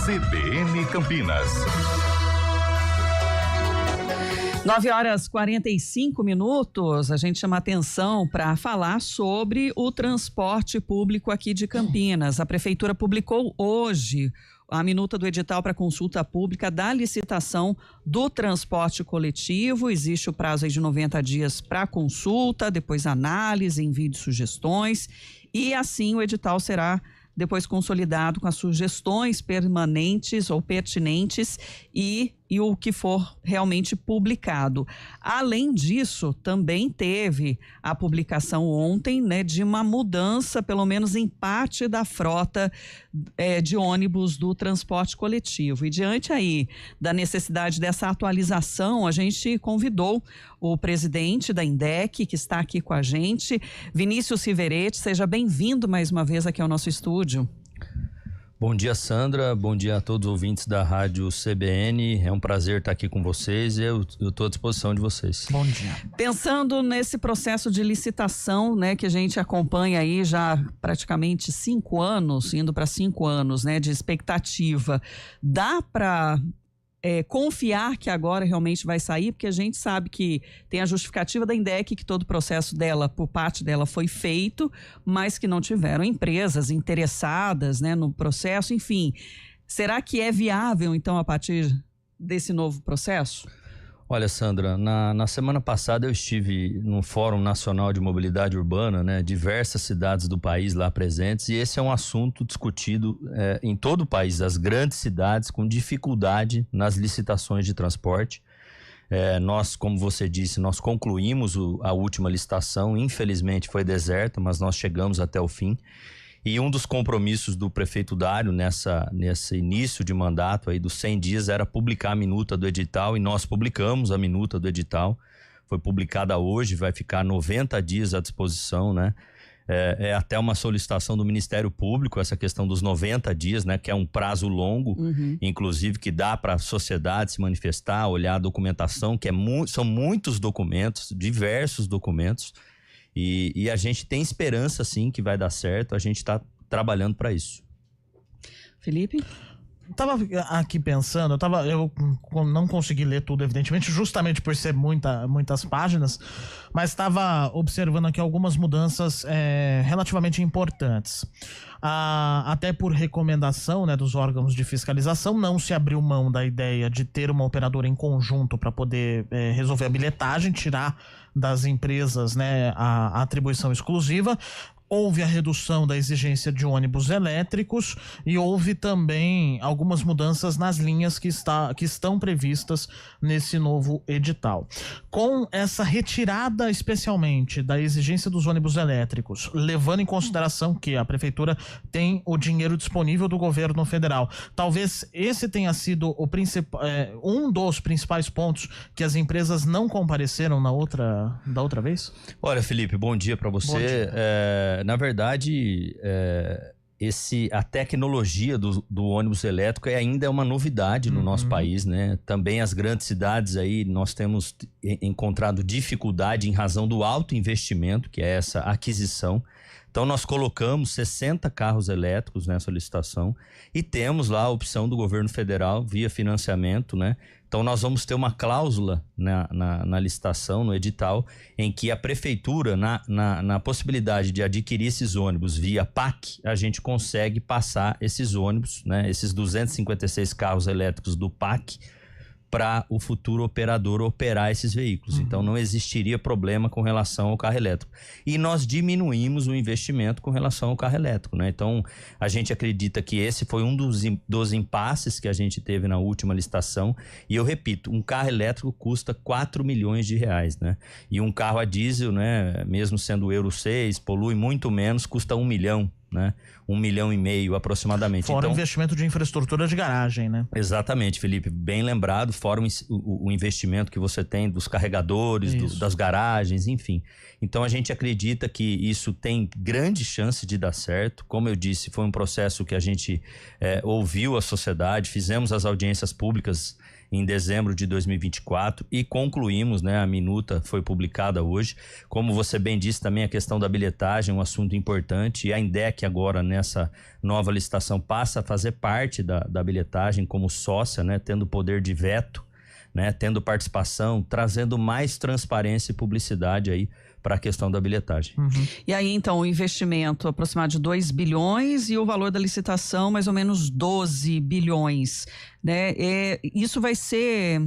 CBN Campinas. 9h45, a gente chama atenção para falar sobre o transporte público aqui de Campinas. A Prefeitura publicou hoje a minuta do edital para consulta pública da licitação do transporte coletivo. Existe o prazo aí de 90 dias para consulta, depois análise, envio de sugestões e assim o edital será depois consolidado com as sugestões permanentes ou pertinentes e o que for realmente publicado. Além disso, também teve a publicação ontem, de uma mudança, pelo menos em parte da frota de ônibus do transporte coletivo. E diante aí da necessidade dessa atualização, a gente convidou o presidente da INDEC, que está aqui com a gente, Vinícius Riveretti. Seja bem-vindo mais uma vez aqui ao nosso estúdio. Bom dia, Sandra, bom dia a todos os ouvintes da Rádio CBN, é um prazer estar aqui com vocês e eu estou à disposição de vocês. Bom dia. Pensando nesse processo de licitação, que a gente acompanha aí já praticamente 5 anos, indo para 5 anos, de expectativa, dá para confiar que agora realmente vai sair, porque a gente sabe que tem a justificativa da INDEC que todo o processo dela, por parte dela, foi feito, mas que não tiveram empresas interessadas no processo, enfim. Será que é viável, então, a partir desse novo processo? Olha, Sandra, na semana passada eu estive no Fórum Nacional de Mobilidade Urbana, diversas cidades do país lá presentes, e esse é um assunto discutido em todo o país, as grandes cidades com dificuldade nas licitações de transporte. Nós, como você disse, nós concluímos a última licitação, infelizmente foi deserta, mas nós chegamos até o fim. E um dos compromissos do prefeito Dário nesse início de mandato aí dos 100 dias era publicar a minuta do edital, e nós publicamos a minuta do edital. Foi publicada hoje, vai ficar 90 dias à disposição, É até uma solicitação do Ministério Público, essa questão dos 90 dias, que é um prazo longo, inclusive que dá para a sociedade se manifestar, olhar a documentação, são muitos documentos, diversos documentos. E a gente tem esperança, sim, que vai dar certo. A gente está trabalhando para isso. Felipe? Tava aqui pensando, eu não consegui ler tudo, evidentemente, justamente por ser muitas páginas, mas estava observando aqui algumas mudanças relativamente importantes. Até por recomendação dos órgãos de fiscalização, não se abriu mão da ideia de ter uma operadora em conjunto para poder resolver a bilhetagem, tirar das empresas a atribuição exclusiva. Houve a redução da exigência de ônibus elétricos e houve também algumas mudanças nas linhas que estão previstas nesse novo edital. Com essa retirada especialmente da exigência dos ônibus elétricos, levando em consideração que a prefeitura tem o dinheiro disponível do governo federal, talvez esse tenha sido um dos principais pontos que as empresas não compareceram da outra vez? Olha, Felipe, bom dia para você. Bom dia. Na verdade, a tecnologia do ônibus elétrico ainda é uma novidade no nosso país, Também as grandes cidades aí nós temos encontrado dificuldade em razão do alto investimento, que é essa aquisição. Então nós colocamos 60 carros elétricos nessa licitação e temos lá a opção do governo federal via financiamento, Então nós vamos ter uma cláusula na licitação, no edital, em que a prefeitura, na possibilidade de adquirir esses ônibus via PAC, a gente consegue passar esses ônibus, esses 256 carros elétricos do PAC, para o futuro operador operar esses veículos. Então não existiria problema com relação ao carro elétrico. E nós diminuímos o investimento com relação ao carro elétrico, Então a gente acredita que esse foi um dos impasses que a gente teve na última licitação. E eu repito, um carro elétrico custa 4 milhões de reais, E um carro a diesel, mesmo sendo Euro 6, polui muito menos, custa 1 milhão. 1,5 milhão aproximadamente. Fora o investimento de infraestrutura de garagem, Exatamente, Felipe, bem lembrado, fora o investimento que você tem dos carregadores, das garagens, enfim. Então a gente acredita que isso tem grande chance de dar certo. Como eu disse, foi um processo que a gente ouviu a sociedade, fizemos as audiências públicas em dezembro de 2024 e concluímos, né? A minuta foi publicada hoje. Como você bem disse também, a questão da bilhetagem é um assunto importante e a INDEC agora nessa nova licitação passa a fazer parte da bilhetagem como sócia, né? Tendo poder de veto, né? Tendo participação, trazendo mais transparência e publicidade aí para a questão da bilhetagem. E aí, então, o investimento aproximado de 2 bilhões e o valor da licitação mais ou menos 12 bilhões, né? Isso vai ser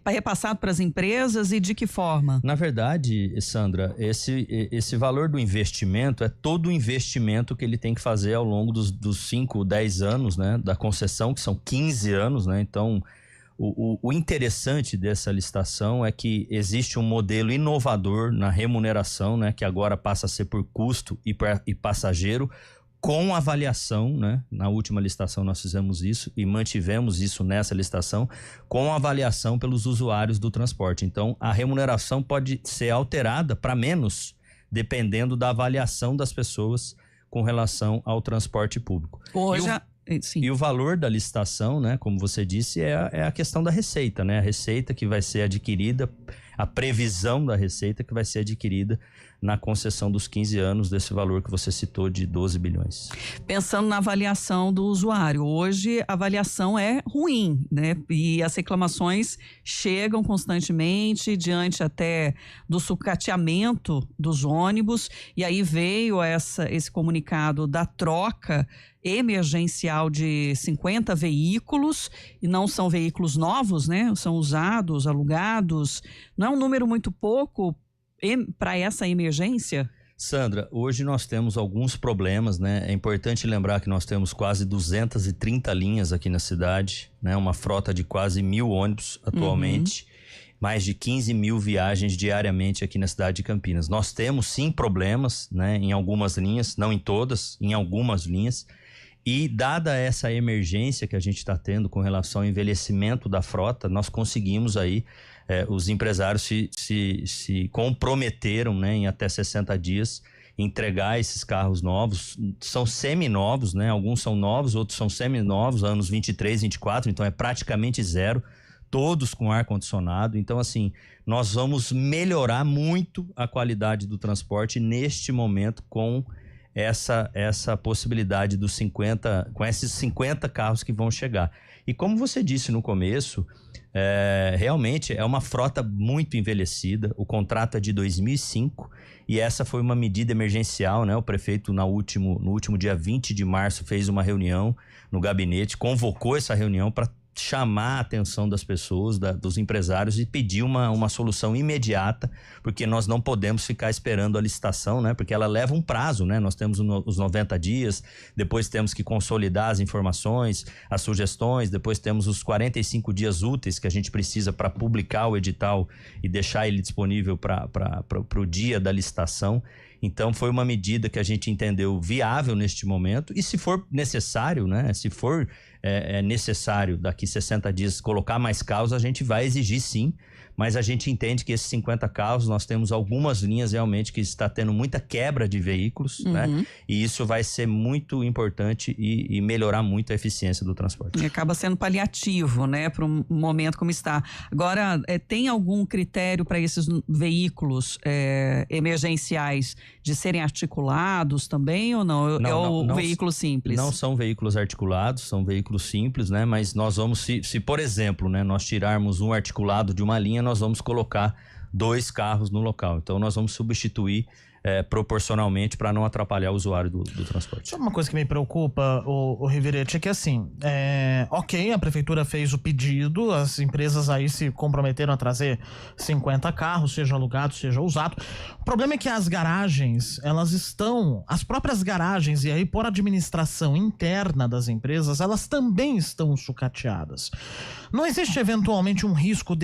repassado para as empresas e de que forma? Na verdade, Sandra, esse valor do investimento é todo o investimento que ele tem que fazer ao longo dos 5, 10 anos, né? Da concessão, que são 15 anos, né? Então, o interessante dessa licitação é que existe um modelo inovador na remuneração, né, que agora passa a ser por custo e passageiro, com avaliação, né? Na última licitação nós fizemos isso e mantivemos isso nessa licitação, com avaliação pelos usuários do transporte. Então, a remuneração pode ser alterada para menos, dependendo da avaliação das pessoas com relação ao transporte público. Hoje... Sim. E o valor da licitação, né, como você disse, é a questão da receita, né? A receita que vai ser adquirida, a previsão da receita que vai ser adquirida na concessão dos 15 anos desse valor que você citou de 12 bilhões. Pensando na avaliação do usuário, hoje a avaliação é ruim, né? E as reclamações chegam constantemente diante até do sucateamento dos ônibus, e aí veio esse comunicado da troca emergencial de 50 veículos, e não são veículos novos, né? São usados, alugados. Não é um número muito pouco para essa emergência? Sandra, hoje nós temos alguns problemas, né? É importante lembrar que nós temos quase 230 linhas aqui na cidade, né? Uma frota de quase 1.000 ônibus atualmente, mais de 15 mil viagens diariamente aqui na cidade de Campinas. Nós temos sim problemas, né? Em algumas linhas, não em todas, em algumas linhas. E dada essa emergência que a gente está tendo com relação ao envelhecimento da frota, nós conseguimos aí, os empresários se comprometeram, né, em até 60 dias entregar esses carros novos. São seminovos, né? Alguns são novos, outros são seminovos, anos 23, 24, então é praticamente zero, todos com ar-condicionado. Então, assim, nós vamos melhorar muito a qualidade do transporte neste momento com essa possibilidade dos 50, com esses 50 carros que vão chegar. E como você disse no começo, realmente é uma frota muito envelhecida. O contrato é de 2005 e essa foi uma medida emergencial, né? O prefeito no último dia 20 de março fez uma reunião no gabinete, convocou essa reunião para chamar a atenção das pessoas, dos empresários e pedir uma solução imediata, porque nós não podemos ficar esperando a licitação, né? Porque ela leva um prazo, né? Nós temos os 90 dias, depois temos que consolidar as informações, as sugestões, depois temos os 45 dias úteis que a gente precisa para publicar o edital e deixar ele disponível para o dia da licitação. Então, foi uma medida que a gente entendeu viável neste momento e se for necessário, né? Se for necessário daqui 60 dias colocar mais carros, a gente vai exigir sim, mas a gente entende que esses 50 carros, nós temos algumas linhas realmente que está tendo muita quebra de veículos, né? E isso vai ser muito importante e melhorar muito a eficiência do transporte. E acaba sendo paliativo, né, para um momento como está. Agora, tem algum critério para esses veículos emergenciais de serem articulados também ou não? Não, veículo simples? Não são veículos articulados, são veículos simples, né? Mas nós vamos, se por exemplo, né, nós tirarmos um articulado de uma linha, nós vamos colocar 2 carros no local. Então, nós vamos substituir proporcionalmente para não atrapalhar o usuário do transporte. Sabe uma coisa que me preocupa, o Riveretti, é que assim, ok, a prefeitura fez o pedido, as empresas aí se comprometeram a trazer 50 carros, seja alugado, seja usado. O problema é que as garagens, as próprias garagens, e aí por administração interna das empresas, elas também estão sucateadas. Não existe eventualmente um risco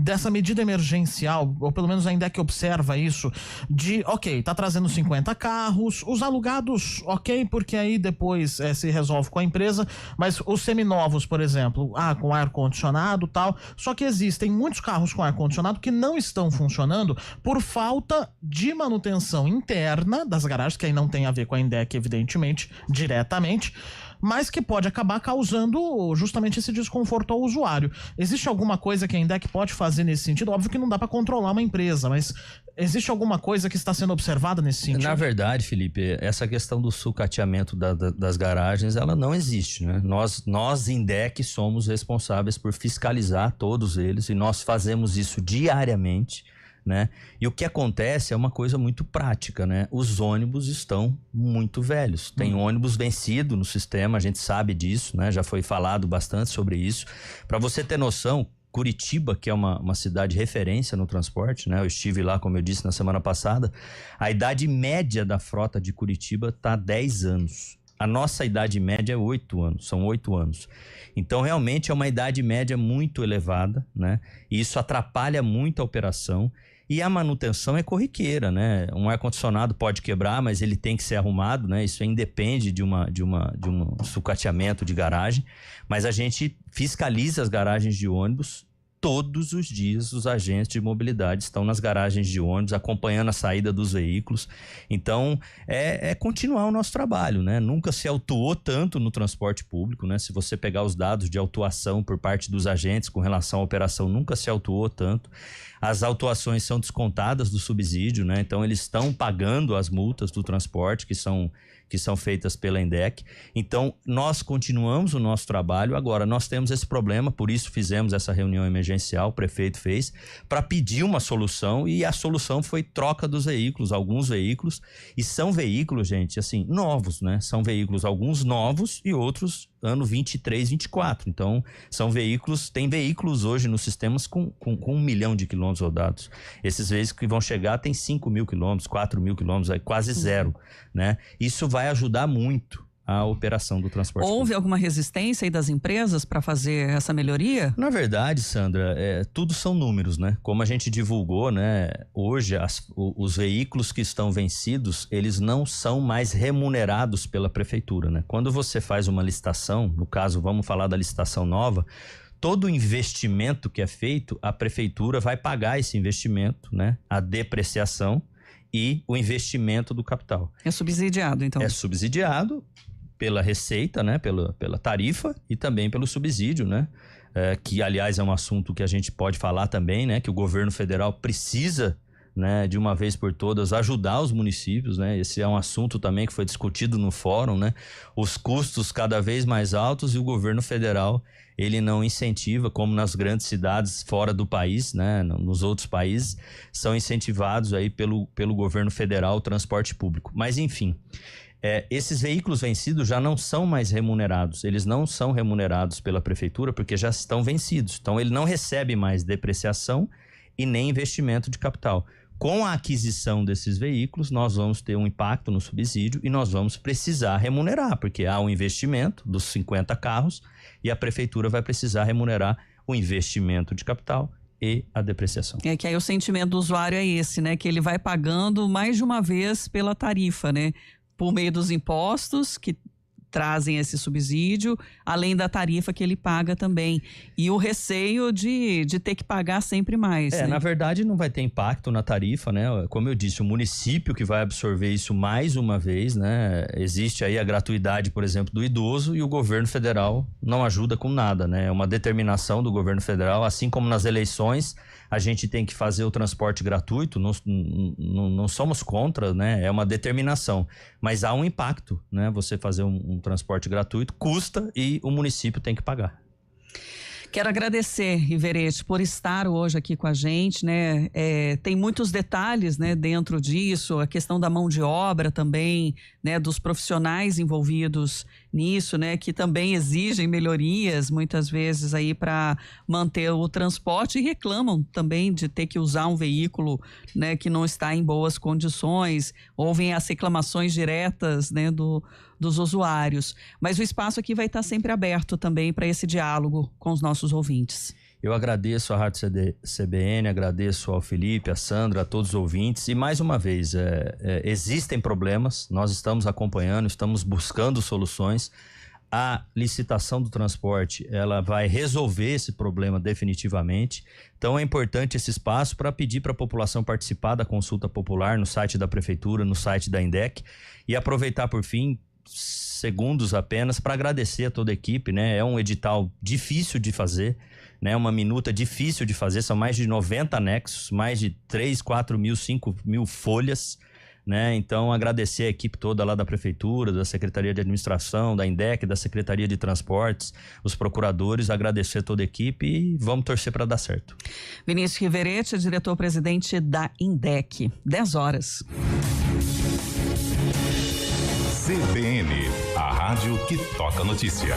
dessa medida emergencial, ou pelo menos a INDEC observa isso, de, ok, tá trazendo 50 carros, os alugados, ok, porque aí depois se resolve com a empresa, mas os seminovos, por exemplo, com ar-condicionado e tal, só que existem muitos carros com ar-condicionado que não estão funcionando por falta de manutenção interna das garagens, que aí não tem a ver com a INDEC, evidentemente, diretamente, mas que pode acabar causando justamente esse desconforto ao usuário. Existe alguma coisa que a INDEC pode fazer nesse sentido? Óbvio que não dá para controlar uma empresa, mas existe alguma coisa que está sendo observada nesse sentido? Na verdade, Felipe, essa questão do sucateamento das garagens, ela não existe, né? Nós INDEC, somos responsáveis por fiscalizar todos eles e nós fazemos isso diariamente, né? E o que acontece é uma coisa muito prática, né? Os ônibus estão muito velhos. Tem ônibus vencido no sistema, a gente sabe disso, né? Já foi falado bastante sobre isso. Para você ter noção, Curitiba, que é uma cidade referência no transporte, né? Eu estive lá, como eu disse, na semana passada. A idade média da frota de Curitiba está 10 anos. A nossa idade média é 8 anos, são 8 anos. Então, realmente é uma idade média muito elevada, né? E isso atrapalha muito a operação. E a manutenção é corriqueira, né? Um ar-condicionado pode quebrar, mas ele tem que ser arrumado, né? Isso independe de um sucateamento de garagem. Mas a gente fiscaliza as garagens de ônibus. Todos os dias os agentes de mobilidade estão nas garagens de ônibus, acompanhando a saída dos veículos. Então, é continuar o nosso trabalho, né? Nunca se autuou tanto no transporte público, né? Se você pegar os dados de autuação por parte dos agentes com relação à operação, nunca se autuou tanto. As autuações são descontadas do subsídio, né? Então, eles estão pagando as multas do transporte que são feitas pela INDEC. Então, nós continuamos o nosso trabalho. Agora, nós temos esse problema, por isso fizemos essa reunião emergencial, o prefeito fez, para pedir uma solução, e a solução foi troca dos veículos, alguns veículos, e são veículos, gente, assim, novos, né? São veículos, alguns novos e outros ano 23, 24. Então, tem veículos hoje nos sistemas com 1 milhão de quilômetros rodados. Esses veículos que vão chegar tem 5 mil quilômetros, 4 mil quilômetros, quase zero, né? Isso vai ajudar muito a operação do transporte público. Houve público. alguma resistência aí das empresas para fazer essa melhoria? Na verdade, Sandra, tudo são números, né? Como a gente divulgou, né? Hoje, os veículos que estão vencidos, eles não são mais remunerados pela prefeitura, né? Quando você faz uma licitação, no caso, vamos falar da licitação nova, todo o investimento que é feito, a prefeitura vai pagar esse investimento, né? A depreciação e o investimento do capital. É subsidiado, então? É subsidiado pela receita, né? Pela tarifa e também pelo subsídio, né? Que, aliás, é um assunto que a gente pode falar também, né? Que o governo federal precisa, né, de uma vez por todas, ajudar os municípios, né? Esse é um assunto também que foi discutido no fórum, né? Os custos cada vez mais altos e o governo federal, ele não incentiva, como nas grandes cidades fora do país, né? Nos outros países, são incentivados aí pelo governo federal o transporte público. Mas, enfim, esses veículos vencidos já não são mais remunerados. Eles não são remunerados pela prefeitura porque já estão vencidos. Então, ele não recebe mais depreciação e nem investimento de capital. Com a aquisição desses veículos, nós vamos ter um impacto no subsídio e nós vamos precisar remunerar, porque há um investimento dos 50 carros e a prefeitura vai precisar remunerar o investimento de capital e a depreciação. É que aí o sentimento do usuário é esse, né? Que ele vai pagando mais de uma vez pela tarifa, né? Por meio dos impostos que trazem esse subsídio, além da tarifa que ele paga também. E o receio de ter que pagar sempre mais. Né? Na verdade, não vai ter impacto na tarifa, né? Como eu disse, o município que vai absorver isso mais uma vez, né? Existe aí a gratuidade, por exemplo, do idoso e o governo federal não ajuda com nada, né? É uma determinação do governo federal, assim como nas eleições, a gente tem que fazer o transporte gratuito, não somos contra, né? É uma determinação, mas há um impacto, né? Você fazer um transporte gratuito custa e o município tem que pagar. Quero agradecer, Iverete, por estar hoje aqui com a gente, né? Tem muitos detalhes, né, dentro disso, a questão da mão de obra também, né, dos profissionais envolvidos nisso, né, que também exigem melhorias muitas vezes aí para manter o transporte e reclamam também de ter que usar um veículo, né, que não está em boas condições. Ouvem as reclamações diretas, né, dos usuários. Mas o espaço aqui vai estar sempre aberto também para esse diálogo com os nossos ouvintes. Eu agradeço à Rádio CBN, agradeço ao Felipe, à Sandra, a todos os ouvintes. E mais uma vez, existem problemas, nós estamos acompanhando, estamos buscando soluções. A licitação do transporte, ela vai resolver esse problema definitivamente. Então é importante esse espaço para pedir para a população participar da consulta popular no site da Prefeitura, no site da INDEC. E aproveitar por fim, segundos apenas para agradecer a toda a equipe, né? É um edital difícil de fazer, né? Uma minuta difícil de fazer, são mais de 90 anexos, mais de 3, 4 mil, 5 mil folhas, né? Então, agradecer a equipe toda lá da Prefeitura, da Secretaria de Administração, da INDEC, da Secretaria de Transportes, os procuradores, agradecer toda a equipe e vamos torcer para dar certo. Vinícius Riveretti, diretor-presidente da INDEC. 10 horas. CBN, a rádio que toca notícia.